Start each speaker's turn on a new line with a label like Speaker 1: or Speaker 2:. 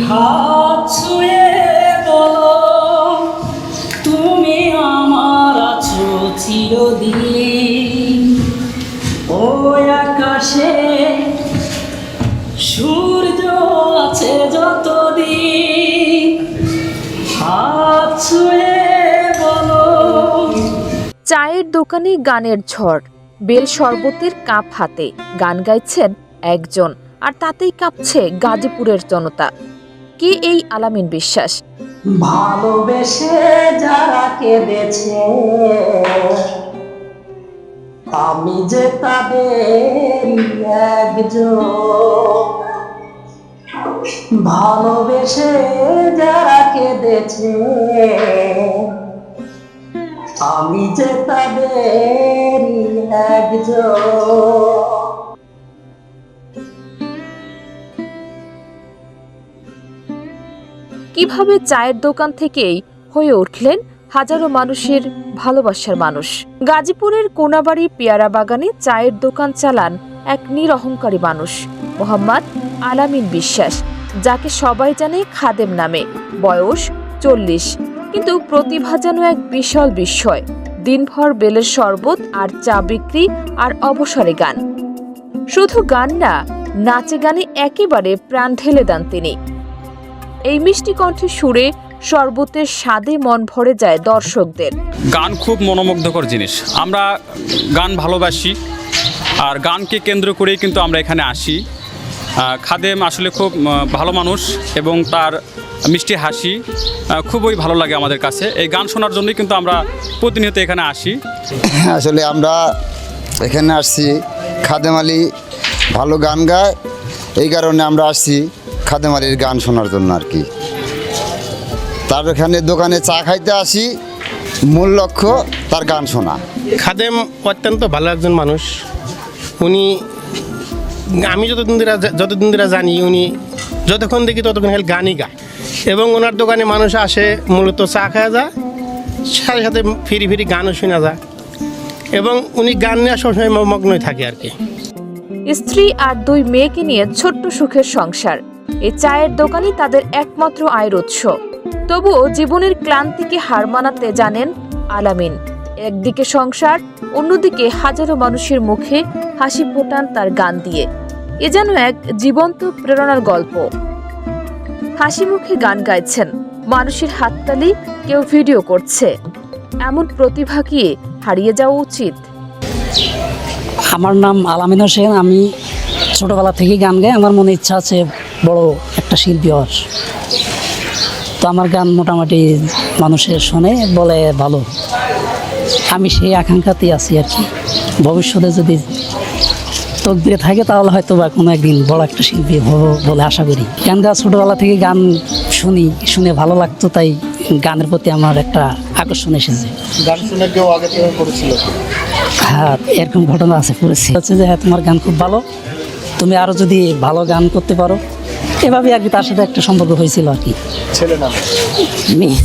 Speaker 1: হাত ছুঁয়ে বলো তুমি আমার আছো চিরদিন। ওই আকাশে সূর্য আছে যতদিন, হাত ছুঁয়ে বলো।
Speaker 2: চায়ের দোকানে গানের ঝড়, বেল শরবতের কাপ হাতে গান গাইছেন একজন, আর তাতেই কাঁপছে গাজীপুরের জনতা। কে এই আলামিন বিশ্বাস?
Speaker 1: ভালোবেসে যারা কেঁদেছে আমি যে তাদের একজন। ভালোবেসে যারা কেঁদেছে আমি যে তাদের একজন।
Speaker 2: কিভাবে চায়ের দোকান থেকেই হয়ে উঠলেন হাজারো মানুষের ভালোবাসার মানুষ? গাজীপুরের কোনাবাড়ি পেয়ারা বাগানে চায়ের দোকান চালান এক নিরহংকারী মানুষ, মোহাম্মদ আলামিন বিশ্বাস, যাকে সবাই জানে খাদেম নামে। বয়স 40, কিন্তু প্রতিভা যেন এক বিশাল বিস্ময়। দিনভর বেলের শরবত আর চা বিক্রি, আর অবসরে গান। শুধু গান না, নাচে গানে একেবারে প্রাণ ঢেলে দেন তিনি। এই মিষ্টি কণ্ঠে সুরে শরবতের স্বাদে মন ভরে যায় দর্শকদের।
Speaker 3: গান খুব মনোমুগ্ধকর জিনিস। আমরা গান ভালোবাসি, আর গানকে কেন্দ্র করেই কিন্তু আমরা এখানে আসি। খাদেম আসলে খুব ভালো মানুষ এবং তার মিষ্টি হাসি খুবই ভালো লাগে আমাদের কাছে। এই গান শোনার জন্যই কিন্তু আমরা প্রতিনিয়ত এখানে আসি।
Speaker 4: আসলে আমরা এখানে আসছি, খাদেম আলী ভালো গান গায়, এই কারণে আমরা আসছি খাদেম আলীর গান শোনার জন্য আর কি। তার এখানে দোকানে চা খাইতে আসি, মূল লক্ষ্য তার গান শোনা।
Speaker 5: খাদেম অত্যন্ত ভালো একজন মানুষ। উনি, আমি যতদিন ধরে জানি, উনি যতক্ষণ দেখি ততক্ষণ খালি গানই গায়, এবং ওনার দোকানে মানুষ আসে মূলত চা খাওয়া যায়, সাথে সাথে ফিরি ফিরি গানও শোনা যায়, এবং উনি গান নিয়ে সবসময় মগ্নই থাকে আর কি।
Speaker 2: স্ত্রী আর 2 মেয়েকে নিয়ে ছোট্ট সুখের সংসার। এই চায়ের দোকানই তাদের একমাত্র আয়ের উৎস। তবুও জীবনের ক্লান্তিকে হার মানাতে জানেন আলামিন। একদিকে সংসার, অন্যদিকে হাজারো মানুষের মুখে হাসি ফোটান তার গান দিয়ে। এ যেন এক জীবন্ত প্রেরণার গল্প। হাসি মুখে গান গাইছেন, মানুষের হাততালি, কেউ ভিডিও করছে। এমন প্রতিভা কি হারিয়ে যাওয়া উচিত?
Speaker 6: আমার নাম আলামিন হোসেন। আমি ছোটোবেলা থেকেই গান গাই। আমার মনে ইচ্ছা আছে বড় একটা শিল্পী হওয়ার। তো আমার গান মোটামুটি মানুষের শোনে, বলে ভালো। আমি সেই আকাঙ্ক্ষাতেই আছি আর কি। ভবিষ্যতে যদি তকদিরে থাকে তাহলে হয়তো বা কোনো একদিন বড় একটা শিল্পী হব বলে আশা করি। গান গাওয়া ছোটোবেলা থেকে গান শুনে ভালো লাগতো, তাই গানের প্রতি আমার একটা আকর্ষণ এসেছে।
Speaker 7: গান শুনে কেউ আগে থেকে করেছিল?
Speaker 6: হ্যাঁ, এরকম ঘটনা আছে, পড়েছি। হচ্ছে যে হ্যাঁ, তোমার গান খুব ভালো, তুমি আরও যদি ভালো গান করতে পারো, এভাবে আর কি তার সাথে একটা সম্পর্ক হয়েছিল আর কি।
Speaker 7: ছেলে নাম?
Speaker 6: মেয়ে।